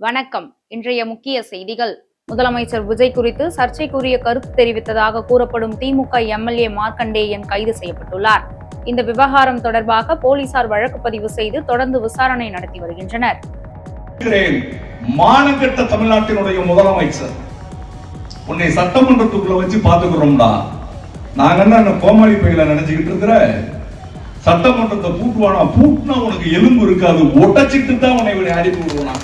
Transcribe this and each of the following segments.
வணக்கம். இன்றைய முக்கிய செய்திகள். முதலமைச்சர் விஜய் குறித்து சர்ச்சைக்குரிய கருத்து தெரிவித்ததாக கூறப்படும் திமுக எம்எல்ஏ மார்க்கண்டேயன் கைது செய்யப்பட்டுள்ளார். இந்த விவகாரம் தொடர்பாக போலீசார் வழக்கு பதிவு செய்து தொடர்ந்து விசாரணை நடத்தி வருகின்றனர். மானகெட்ட தமிழ்நாட்டினுடைய முதலமைச்சர் உன்னை சட்டமன்றத்துக்குள்ள வச்சு பாத்துக்கிறோம்டா. நாங்க என்ன கோமாளி பையில நினைச்சுக்கிட்டு இருக்கிற சட்டமன்றத்தை பூட்டுவானா? பூட்டினா உனக்கு எலும்பு இருக்காது, ஒட்டச்சிட்டு தான் உன்னை அடித்து விடுவானா.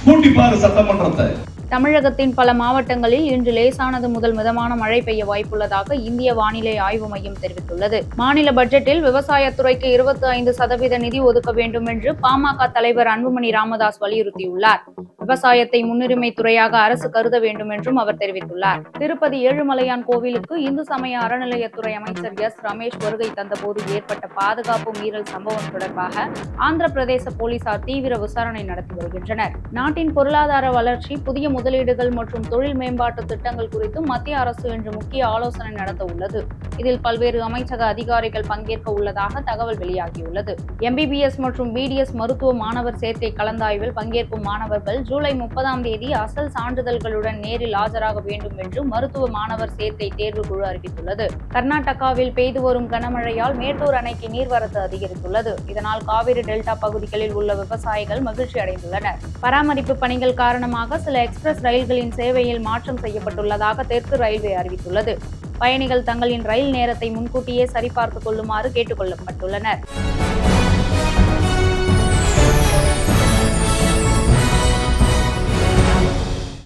பூட்டி பாரு சட்டமன்றத்தை. தமிழகத்தின் பல மாவட்டங்களில் இன்று லேசானது முதல் மிதமான மழை பெய்ய வாய்ப்புள்ளதாக இந்திய வானிலை ஆய்வு மையம் தெரிவித்துள்ளது. மாநில பட்ஜெட்டில் விவசாயத்துறைக்கு 25% நிதி ஒதுக்க வேண்டும் என்று பாமக தலைவர் அன்புமணி ராமதாஸ் வலியுறுத்தியுள்ளார். விவசாயத்தை முன்னுரிமை துறையாக அரசு கருத வேண்டும் என்றும் அவர் தெரிவித்துள்ளார். திருப்பதி ஏழுமலையான் கோவிலுக்கு இந்து சமய அறநிலையத்துறை அமைச்சர் எஸ் ரமேஷ் வருகை தந்தபோது ஏற்பட்ட பாதுகாப்பு மீறல் சம்பவம் தொடர்பாக ஆந்திர பிரதேச போலீசார் தீவிர விசாரணை நடத்தி வருகின்றனர். நாட்டின் பொருளாதார வளர்ச்சி, புதிய முதலீடுகள் மற்றும் தொழில் மேம்பாட்டு திட்டங்கள் குறித்து மத்திய அரசு இன்று முக்கிய ஆலோசனை நடத்த உள்ளது. இதில் பல்வேறு அமைச்சக அதிகாரிகள் பங்கேற்க உள்ளதாக தகவல் வெளியாகியுள்ளது. MBBS மற்றும் BDS மருத்துவ மாணவர் சேர்க்கை கலந்தாய்வில் பங்கேற்கும் மாணவர்கள் ஜூலை 30 அசல் சான்றிதழ்களுடன் நேரில் ஆஜராக வேண்டும் என்று மருத்துவ மாணவர் சேர்க்கை தேர்வு குழு அறிவித்துள்ளது. கர்நாடகாவில் பெய்து வரும் கனமழையால் மேட்டூர் அணைக்கு நீர்வரத்து அதிகரித்துள்ளது. இதனால் காவிரி டெல்டா பகுதிகளில் உள்ள விவசாயிகள் மகிழ்ச்சி அடைந்துள்ளனர். பராமரிப்பு பணிகள் காரணமாக சில எக்ஸ்பிரஸ் ரயில்களின் சேவையில் மாற்றம் செய்யப்பட்டுள்ளதாக தெற்கு ரயில்வே அறிவித்துள்ளது. பயணிகள் தங்களின் ரயில் நேரத்தை முன்கூட்டியே சரிபார்த்துக் கொள்ளுமாறு கேட்டுக் கொள்ளப்பட்டுள்ளனர்.